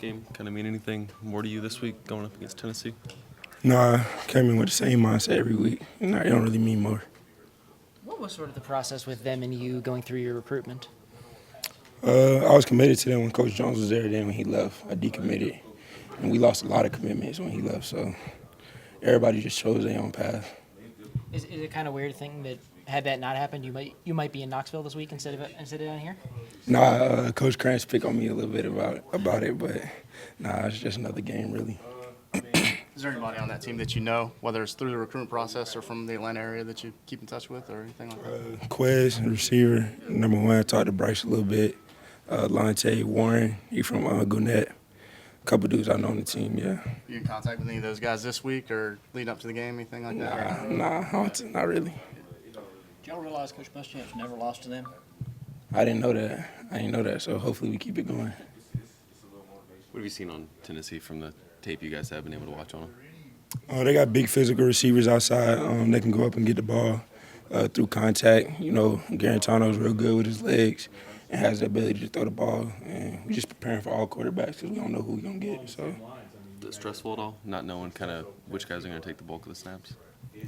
game kind of mean anything more to you this week going up against Tennessee? No, I came in with the same mindset every week. No, it don't really mean more. What was sort of the process with them and you going through your recruitment? I was committed to them when Coach Jones was there. Then when he left, I decommitted. And we lost a lot of commitments when he left. So everybody just chose their own path. Is it kind of weird thing that had that not happened, you might be in Knoxville this week instead of down here? Nah, Coach Krantz picked on me a little bit about it, but nah, it's just another game, really. Is there anybody on that team that you know, whether it's through the recruitment process or from the Atlanta area, that you keep in touch with or anything like that? Quez, receiver, number one. I talked to Bryce a little bit. Lante, Warren, he from Gwinnett. A couple dudes I know on the team, yeah. You in contact with any of those guys this week or leading up to the game, anything like that? Not really. Did y'all realize Coach Muschamp's never lost to them? I didn't know that. So hopefully we keep it going. What have you seen on Tennessee from the tape you guys have been able to watch on them? They got big physical receivers outside. They can go up and get the ball through contact. You know, Garantano's real good with his legs and has the ability to throw the ball. And we're just preparing for all quarterbacks because we don't know who we're going to get. So, Is it stressful at all, not knowing kind of which guys are going to take the bulk of the snaps?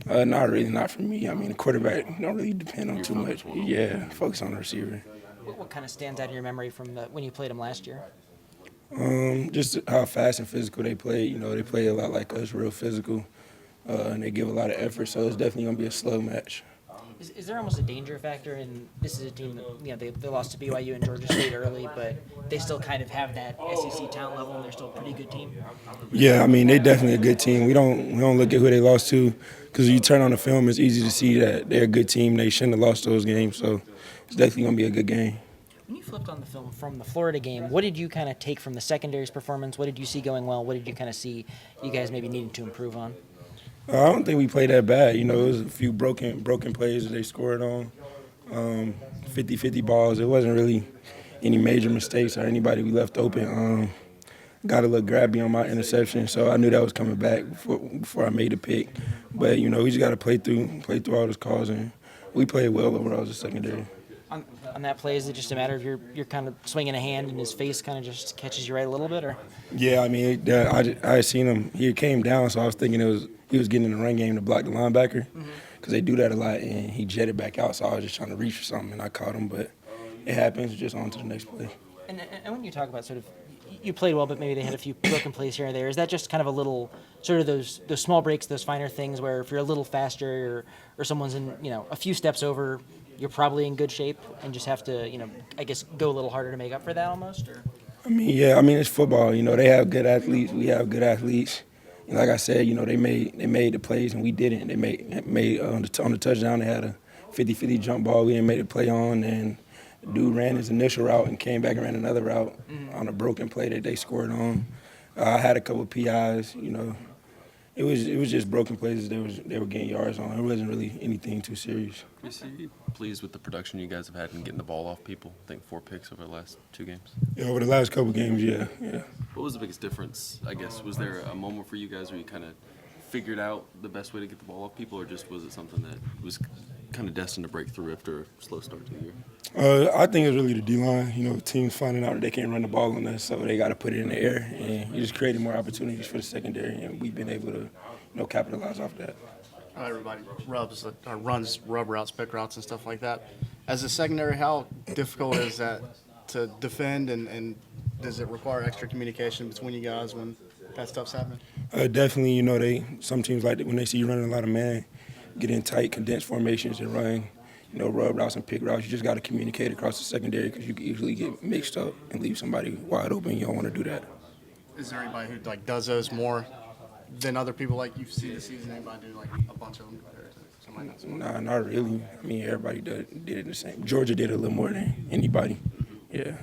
not really, not for me. I mean, the quarterback don't really depend on You're too much. focused on Yeah, focus on the receiver. What kind of stands out in your memory from when you played them last year? Just how fast and physical they play. You know, they play a lot like us, real physical, and they give a lot of effort. So it's definitely going to be a slow match. Is there almost a danger factor in this is a team that they lost to BYU and Georgia State early, but they still kind of have that SEC talent level and they're still a pretty good team? Yeah, I mean, they're definitely a good team. We don't look at who they lost to because you turn on the film, it's easy to see that they're a good team. They shouldn't have lost those games, so it's definitely going to be a good game. When you flipped on the film from the Florida game, what did you kind of take from the secondary's performance? What did you see going well? What did you kind of see you guys maybe needed to improve on? I don't think we played that bad. You know, it was a few broken plays that they scored on, 50-50 balls. It wasn't really any major mistakes or anybody we left open. Got a little grabby on my interception, so I knew that was coming back before I made the pick. But, you know, we just got to play through all those calls, and we played well overall as a secondary. On that play, is it just a matter of you're kind of swinging a hand and his face kind of just catches you right a little bit, or? Yeah, I mean, I seen him. He came down, so I was thinking he was getting in the run game to block the linebacker because they do that a lot, and he jetted back out, so I was just trying to reach for something, and I caught him, but it happens, just on to the next play. And when you talk about sort of you played well, but maybe they had a few broken plays here and there, is that just kind of a little sort of those small breaks, those finer things where if you're a little faster or someone's in, a few steps over, you're probably in good shape and just have to, I guess go a little harder to make up for that almost? Or? I mean, it's football. They have good athletes. We have good athletes. And like I said, they made the plays and we didn't. They made on the touchdown, they had a 50-50 jump ball we didn't make the play on, and the dude ran his initial route and came back and ran another route on a broken play that they scored on. I had a couple of PIs, It was just broken plays they were getting yards on. It wasn't really anything too serious. Are you pleased with the production you guys have had in getting the ball off people? I think 4 picks over the last 2 games. Yeah, over the last couple games, yeah. What was the biggest difference, I guess? Was there a moment for you guys where you kind of figured out the best way to get the ball off people, or just was it something that was kind of destined to break through after a slow start to the year? I think it's really the D-line. Teams finding out that they can't run the ball on us, so they got to put it in the air. And you just created more opportunities for the secondary, and we've been able to, capitalize off that. Everybody runs rub routes, pick routes, and stuff like that. As a secondary, how difficult is that to defend, and does it require extra communication between you guys when that stuff's happening? Definitely, some teams like when they see you running a lot of man, get in tight, condensed formations and run, rub routes and pick routes. You just got to communicate across the secondary because you can easily get mixed up and leave somebody wide open. You don't want to do that. Is there anybody who does those more than other people? Like you've seen this season, anybody do a bunch of them compared to somebody else? Nah, not really. I mean, everybody did it the same. Georgia did it a little more than anybody. Yeah.